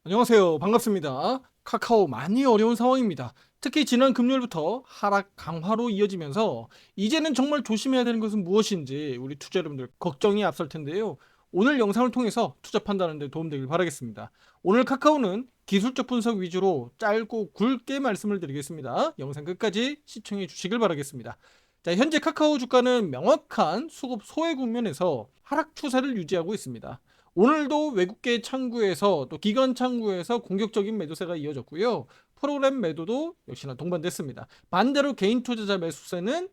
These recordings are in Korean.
안녕하세요. 반갑습니다. 카카오 많이 어려운 상황입니다. 특히 지난 금요일부터 하락 강화로 이어지면서 이제는 정말 조심해야 되는 것은 무엇인지 우리 투자 여러분들 걱정이 앞설 텐데요. 오늘 영상을 통해서 투자 판단하는 데 도움되길 바라겠습니다. 오늘 카카오는 기술적 분석 위주로 짧고 굵게 말씀을 드리겠습니다. 영상 끝까지 시청해 주시길 바라겠습니다. 자, 현재 카카오 주가는 명확한 수급 소외 국면에서 하락 추세를 유지하고 있습니다. 오늘도 외국계 창구에서 또 기관 창구에서 공격적인 매도세가 이어졌고요. 프로그램 매도도 역시나 동반됐습니다. 반대로 개인 투자자 매수세는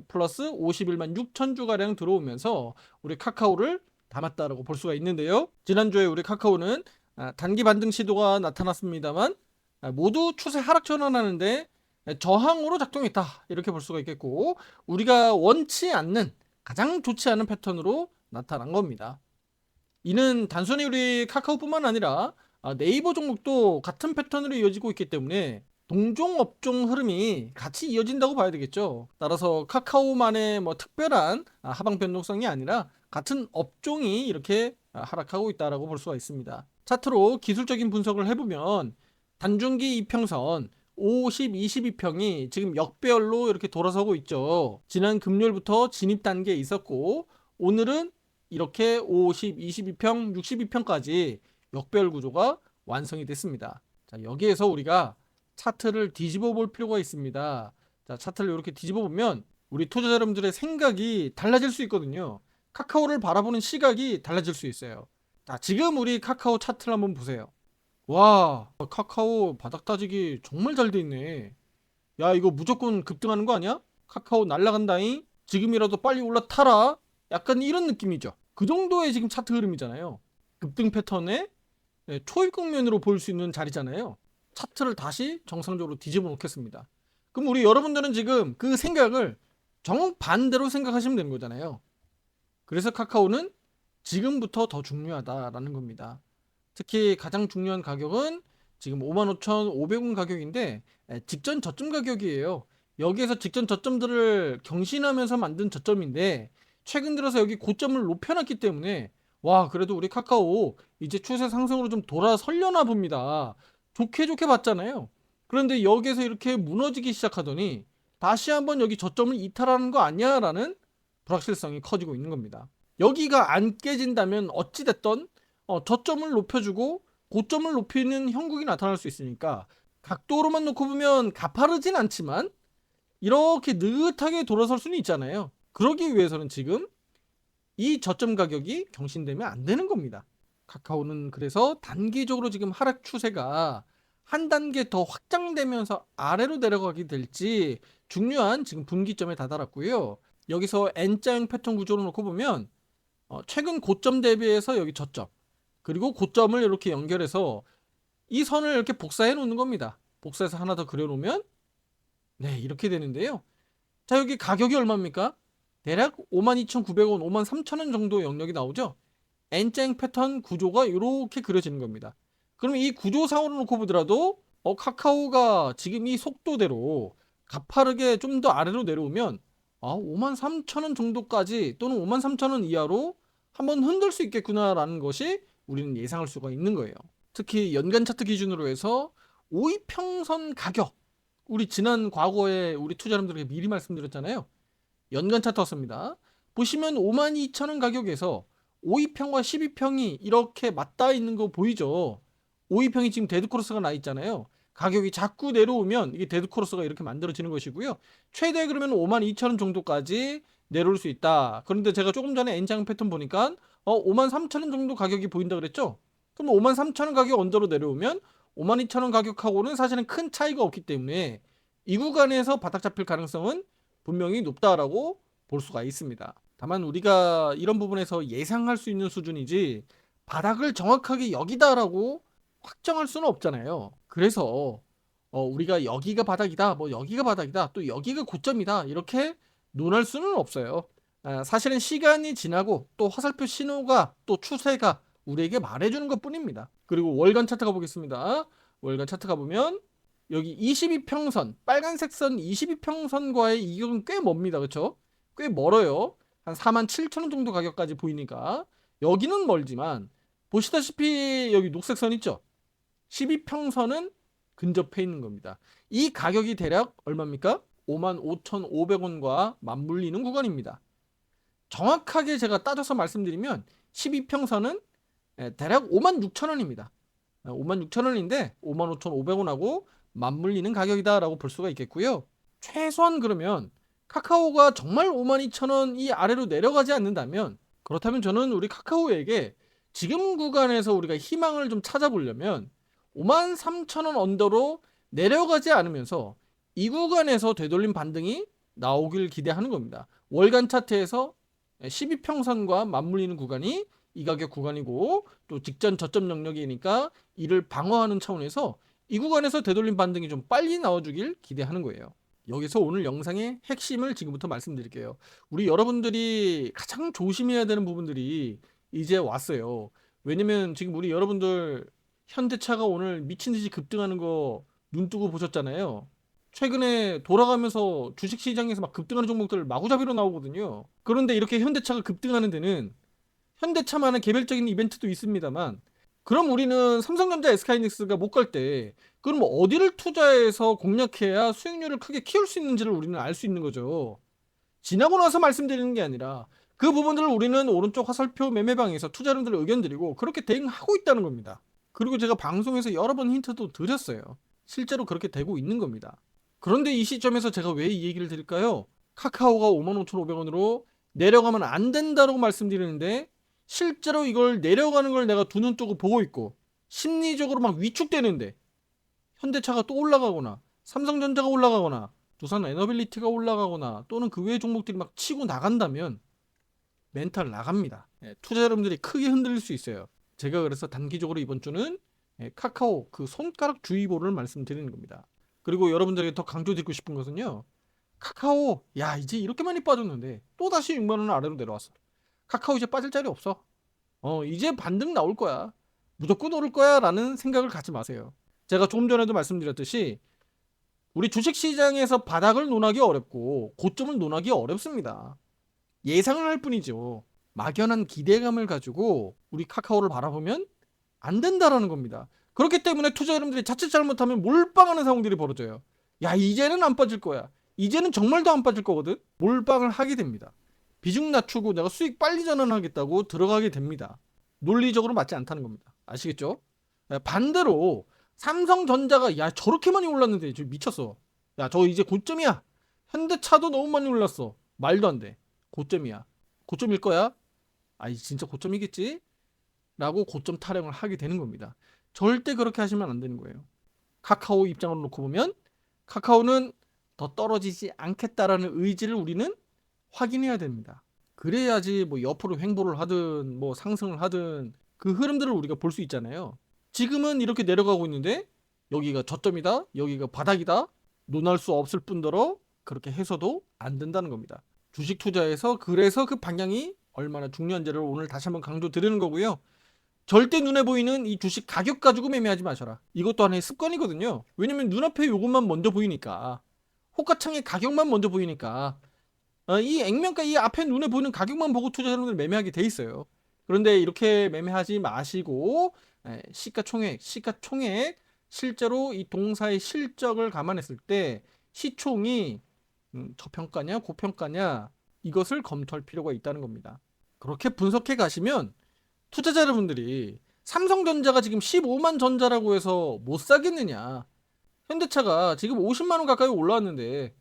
플러스 51만 6천 주가량 들어오면서 우리 카카오를 담았다라고 볼 수가 있는데요. 지난주에 우리 카카오는 단기 반등 시도가 나타났습니다만 모두 추세 하락 전환하는데 저항으로 작동했다 이렇게 볼 수가 있겠고, 우리가 원치 않는 가장 좋지 않은 패턴으로 나타난 겁니다. 이는 단순히 우리 카카오뿐만 아니라 네이버 종목도 같은 패턴으로 이어지고 있기 때문에 동종 업종 흐름이 같이 이어진다고 봐야 되겠죠. 따라서 카카오만의 뭐 특별한 하방 변동성이 아니라 같은 업종이 이렇게 하락하고 있다라고 볼 수가 있습니다. 차트로 기술적인 분석을 해보면 단중기 이평선 50, 22평이 지금 역배열로 이렇게 돌아서고 있죠. 지난 금요일부터 진입 단계에 있었고, 오늘은 이렇게 50, 22평, 62평까지 역배열 구조가 완성이 됐습니다. 자, 여기에서 우리가 차트를 뒤집어 볼 필요가 있습니다. 자, 차트를 이렇게 뒤집어 보면 우리 투자자 여러분들의 생각이 달라질 수 있거든요. 카카오를 바라보는 시각이 달라질 수 있어요. 자, 지금 우리 카카오 차트를 한번 보세요. 와, 카카오 바닥 따지기 정말 잘 돼 있네. 야, 이거 무조건 급등하는 거 아니야? 카카오 날라간다잉. 지금이라도 빨리 올라타라. 약간 이런 느낌이죠. 그 정도의 지금 차트 흐름이잖아요. 급등 패턴의 초입 국면으로 볼 수 있는 자리잖아요. 차트를 다시 정상적으로 뒤집어 놓겠습니다. 그럼 우리 여러분들은 지금 그 생각을 정반대로 생각하시면 되는 거잖아요. 그래서 카카오는 지금부터 더 중요하다라는 겁니다. 특히 가장 중요한 가격은 지금 55,500원 가격인데 직전 저점 가격이에요. 여기에서 직전 저점들을 경신하면서 만든 저점인데 최근 들어서 여기 고점을 높여놨기 때문에 와, 그래도 우리 카카오 이제 추세 상승으로 좀 돌아설려나 봅니다. 좋게 좋게 봤잖아요. 그런데 여기에서 이렇게 무너지기 시작하더니 다시 한번 여기 저점을 이탈하는 거 아니야? 라는 불확실성이 커지고 있는 겁니다. 여기가 안 깨진다면 어찌됐던 저점을 높여주고 고점을 높이는 형국이 나타날 수 있으니까 각도로만 놓고 보면 가파르진 않지만 이렇게 느긋하게 돌아설 수는 있잖아요. 그러기 위해서는 지금 이 저점 가격이 경신되면 안 되는 겁니다. 카카오는 그래서 단기적으로 지금 하락 추세가 한 단계 더 확장되면서 아래로 내려가게 될지 중요한 지금 분기점에 다다랐고요. 여기서 N자형 패턴 구조를 놓고 보면 최근 고점 대비해서 여기 저점, 그리고 고점을 이렇게 연결해서 이 선을 이렇게 복사해 놓는 겁니다. 복사해서 하나 더 그려 놓으면 네, 이렇게 되는데요. 자, 여기 가격이 얼마입니까? 대략 52,900원, 53,000원 정도 영역이 나오죠. N자형 패턴 구조가 이렇게 그려지는 겁니다. 그럼 이 구조상으로 놓고 보더라도 카카오가 지금 이 속도대로 가파르게 좀 더 아래로 내려오면 53,000원 정도까지 또는 53,000원 이하로 한번 흔들 수 있겠구나라는 것이 우리는 예상할 수가 있는 거예요. 특히 연간 차트 기준으로 해서 5이평선 가격, 우리 지난 과거에 우리 투자자분들에게 미리 말씀드렸잖아요. 연간 차트 왔습니다. 보시면 52,000원 가격에서 5이평과 12평이 이렇게 맞닿아 있는 거 보이죠? 5이평이 지금 데드크로스가 나 있잖아요. 가격이 자꾸 내려오면 이게 데드크로스가 이렇게 만들어지는 것이고요. 최대 그러면 52,000원 정도까지 내려올 수 있다. 그런데 제가 조금 전에 N장 패턴 보니까 53,000원 정도 가격이 보인다 그랬죠? 그럼 53,000원 가격 언저로 내려오면 52,000원 가격하고는 사실은 큰 차이가 없기 때문에 이 구간에서 바닥 잡힐 가능성은 분명히 높다라고 볼 수가 있습니다. 다만 우리가 이런 부분에서 예상할 수 있는 수준이지 바닥을 정확하게 여기다라고 확정할 수는 없잖아요. 그래서 우리가 여기가 바닥이다, 뭐 여기가 바닥이다, 또 여기가 고점이다 이렇게 논할 수는 없어요. 사실은 시간이 지나고 또 화살표 신호가 또 추세가 우리에게 말해주는 것 뿐입니다. 그리고 월간 차트 가보겠습니다. 월간 차트 가보면 여기 22평선, 빨간색 선 22평선과의 이격은 꽤 멉니다. 그쵸? 꽤 멀어요. 한 47,000원 정도 가격까지 보이니까 여기는 멀지만 보시다시피 여기 녹색 선 있죠? 12평선은 근접해 있는 겁니다. 이 가격이 대략 얼마입니까? 55,500원과 맞물리는 구간입니다. 정확하게 제가 따져서 말씀드리면 12평선은 대략 56,000원입니다. 56,000원인데 55,500원하고 맞물리는 가격이다라고 볼 수가 있겠고요. 최소한 그러면 카카오가 정말 52,000원 이 아래로 내려가지 않는다면, 그렇다면 저는 우리 카카오에게 지금 구간에서 우리가 희망을 좀 찾아보려면 53,000원 언더로 내려가지 않으면서 이 구간에서 되돌림 반등이 나오길 기대하는 겁니다. 월간 차트에서 12평선과 맞물리는 구간이 이 가격 구간이고, 또 직전 저점 영역이니까 이를 방어하는 차원에서 이 구간에서 되돌림 반등이 좀 빨리 나와주길 기대하는 거예요. 여기서 오늘 영상의 핵심을 지금부터 말씀드릴게요. 우리 여러분들이 가장 조심해야 되는 부분들이 이제 왔어요. 왜냐면 지금 우리 여러분들 현대차가 오늘 미친듯이 급등하는 거 눈뜨고 보셨잖아요. 최근에 돌아가면서 주식시장에서 막 급등하는 종목들 마구잡이로 나오거든요. 그런데 이렇게 현대차가 급등하는 데는 현대차만의 개별적인 이벤트도 있습니다만, 그럼 우리는 삼성전자, SK하이닉스가 못 갈 때 그럼 어디를 투자해서 공략해야 수익률을 크게 키울 수 있는지를 우리는 알 수 있는 거죠. 지나고 나서 말씀드리는 게 아니라 그 부분들을 우리는 오른쪽 화살표 매매방에서 투자자분들 의견 드리고 그렇게 대응하고 있다는 겁니다. 그리고 제가 방송에서 여러 번 힌트도 드렸어요. 실제로 그렇게 되고 있는 겁니다. 그런데 이 시점에서 제가 왜 이 얘기를 드릴까요? 카카오가 55,500원으로 내려가면 안 된다고 말씀드리는데 실제로 이걸 내려가는 걸 내가 두 눈 뜨고 보고 있고 심리적으로 막 위축되는데 현대차가 또 올라가거나 삼성전자가 올라가거나 두산 에너빌리티가 올라가거나 또는 그 외의 종목들이 막 치고 나간다면 멘탈 나갑니다. 투자 여러분들이 크게 흔들릴 수 있어요. 제가 그래서 단기적으로 이번 주는 카카오 그 손가락 주의보를 말씀드리는 겁니다. 그리고 여러분들에게 더 강조드리고 싶은 것은요, 카카오 야 이제 이렇게 많이 빠졌는데 또다시 6만원 아래로 내려왔어. 카카오 이제 빠질 자리 없어. 이제 반등 나올 거야. 무조건 오를 거야 라는 생각을 갖지 마세요. 제가 조금 전에도 말씀드렸듯이 우리 주식시장에서 바닥을 논하기 어렵고 고점을 논하기 어렵습니다. 예상을 할 뿐이죠. 막연한 기대감을 가지고 우리 카카오를 바라보면 안 된다라는 겁니다. 그렇기 때문에 투자 여러분들이 자칫 잘못하면 몰빵하는 상황들이 벌어져요. 야 이제는 안 빠질 거야. 이제는 정말 더 안 빠질 거거든. 몰빵을 하게 됩니다. 비중 낮추고 내가 수익 빨리 전환하겠다고 들어가게 됩니다. 논리적으로 맞지 않다는 겁니다. 아시겠죠? 반대로 삼성전자가 야 저렇게 많이 올랐는데 저 미쳤어. 야 저 이제 고점이야. 현대차도 너무 많이 올랐어. 말도 안 돼. 고점이야. 고점일 거야? 아이 진짜 고점이겠지? 라고 고점 타령을 하게 되는 겁니다. 절대 그렇게 하시면 안 되는 거예요. 카카오 입장으로 놓고 보면 카카오는 더 떨어지지 않겠다라는 의지를 우리는 확인해야 됩니다. 그래야지 뭐 옆으로 횡보를 하든 뭐 상승을 하든 그 흐름들을 우리가 볼 수 있잖아요. 지금은 이렇게 내려가고 있는데 여기가 저점이다, 여기가 바닥이다 논할 수 없을 뿐더러 그렇게 해서도 안 된다는 겁니다. 주식 투자에서 그래서 그 방향이 얼마나 중요한지를 오늘 다시 한번 강조 드리는 거고요. 절대 눈에 보이는 이 주식 가격 가지고 매매하지 마셔라. 이것도 하나의 습관이거든요. 왜냐면 눈앞에 요것만 먼저 보이니까, 호가창의 가격만 먼저 보이니까 이 액면가 이 앞에 눈에 보이는 가격만 보고 투자자분들 매매하게 돼 있어요. 그런데 이렇게 매매하지 마시고 시가총액 실제로 이 동사의 실적을 감안했을 때 시총이 저평가냐 고평가냐 이것을 검토할 필요가 있다는 겁니다. 그렇게 분석해 가시면 투자자 여러분들이 삼성전자가 지금 15만 전자라고 해서 못 사겠느냐, 현대차가 지금 50만 원 가까이 올라왔는데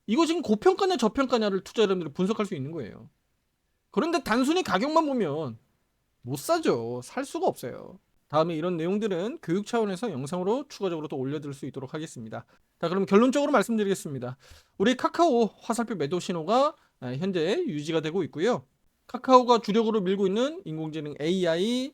이거 지금 고평가냐 저평가냐를 투자 여러분들이 분석할 수 있는 거예요. 그런데 단순히 가격만 보면 못 사죠. 살 수가 없어요. 다음에 이런 내용들은 교육 차원에서 영상으로 추가적으로 또 올려드릴 수 있도록 하겠습니다. 자, 그럼 결론적으로 말씀드리겠습니다. 우리 카카오 화살표 매도 신호가 현재 유지가 되고 있고요. 카카오가 주력으로 밀고 있는 인공지능 AI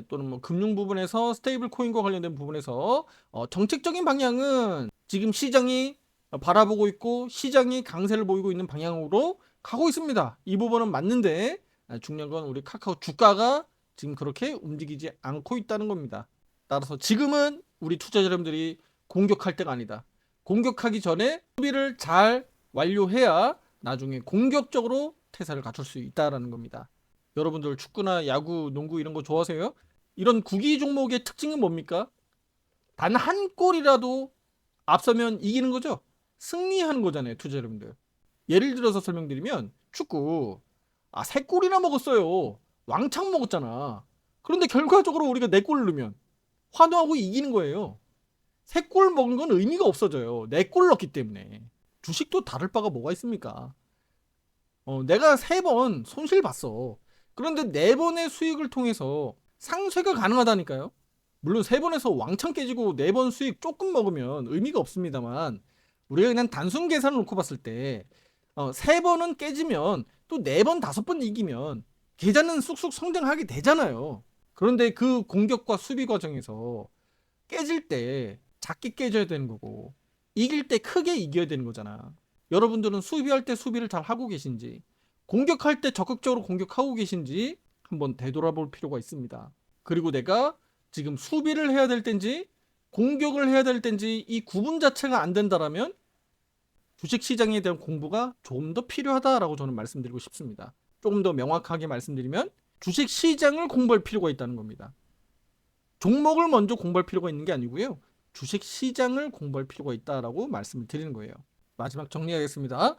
또는 뭐 금융 부분에서 스테이블 코인과 관련된 부분에서 정책적인 방향은 지금 시장이 바라보고 있고 시장이 강세를 보이고 있는 방향으로 가고 있습니다. 이 부분은 맞는데 중요한 건 우리 카카오 주가가 지금 그렇게 움직이지 않고 있다는 겁니다. 따라서 지금은 우리 투자자 여러분들이 공격할 때가 아니다. 공격하기 전에 수비를 잘 완료해야 나중에 공격적으로 태세를 갖출 수 있다는 겁니다. 여러분들 축구나 야구, 농구 이런 거 좋아하세요? 이런 구기 종목의 특징은 뭡니까? 단 한 골이라도 앞서면 이기는 거죠. 승리하는 거잖아요, 투자 여러분들. 예를 들어서 설명드리면 축구 3골이나 먹었어요. 왕창 먹었잖아. 그런데 결과적으로 우리가 4골을 넣으면 환호하고 이기는 거예요. 3골 먹은 건 의미가 없어져요. 4골 넣기 때문에. 주식도 다를 바가 뭐가 있습니까? 내가 3번 손실 봤어. 그런데 4번의 수익을 통해서 상쇄가 가능하다니까요. 물론 3번에서 왕창 깨지고 4번 수익 조금 먹으면 의미가 없습니다만, 우리가 그냥 단순 계산을 놓고 봤을 때 3번은 깨지면 또 4번 5번 이기면 계좌는 쑥쑥 성장하게 되잖아요. 그런데 그 공격과 수비 과정에서 깨질 때 작게 깨져야 되는 거고, 이길 때 크게 이겨야 되는 거잖아. 여러분들은 수비할 때 수비를 잘 하고 계신지, 공격할 때 적극적으로 공격하고 계신지 한번 되돌아볼 필요가 있습니다. 그리고 내가 지금 수비를 해야 될 땐지 공격을 해야 될 땐지 이 구분 자체가 안 된다라면 주식시장에 대한 공부가 좀 더 필요하다라고 저는 말씀드리고 싶습니다. 조금 더 명확하게 말씀드리면 주식시장을 공부할 필요가 있다는 겁니다. 종목을 먼저 공부할 필요가 있는 게 아니고요. 주식시장을 공부할 필요가 있다라고 말씀을 드리는 거예요. 마지막 정리하겠습니다.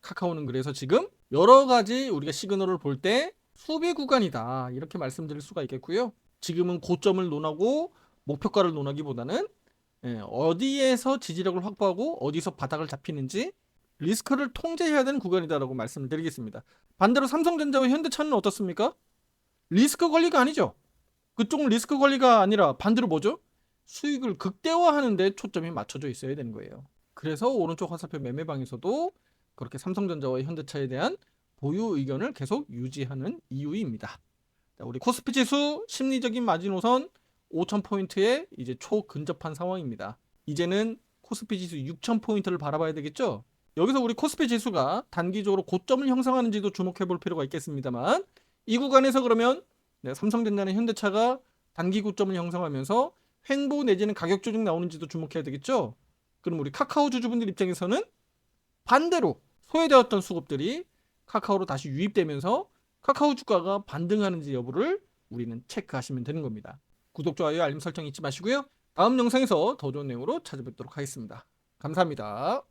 카카오는 그래서 지금 여러 가지 우리가 시그널을 볼 때 수비 구간이다 이렇게 말씀드릴 수가 있겠고요. 지금은 고점을 논하고 목표가를 논하기보다는 어디에서 지지력을 확보하고 어디서 바닥을 잡히는지 리스크를 통제해야 되는 구간이다라고 말씀을 드리겠습니다. 반대로 삼성전자와 현대차는 어떻습니까? 리스크 관리가 아니죠. 그쪽은 리스크 관리가 아니라 반대로 뭐죠? 수익을 극대화하는 데 초점이 맞춰져 있어야 되는 거예요. 그래서 오른쪽 화살표 매매방에서도 그렇게 삼성전자와 현대차에 대한 보유 의견을 계속 유지하는 이유입니다. 자, 우리 코스피 지수 심리적인 마지노선 5,000포인트에 이제 초근접한 상황입니다. 이제는 코스피 지수 6,000포인트를 바라봐야 되겠죠? 여기서 우리 코스피 지수가 단기적으로 고점을 형성하는지도 주목해 볼 필요가 있겠습니다만, 이 구간에서 그러면 삼성전자나 현대차가 단기 고점을 형성하면서 횡보 내지는 가격 조정 나오는지도 주목해야 되겠죠? 그럼 우리 카카오 주주분들 입장에서는 반대로 소외되었던 수급들이 카카오로 다시 유입되면서 카카오 주가가 반등하는지 여부를 우리는 체크하시면 되는 겁니다. 구독, 좋아요, 알림 설정 잊지 마시고요. 다음 영상에서 더 좋은 내용으로 찾아뵙도록 하겠습니다. 감사합니다.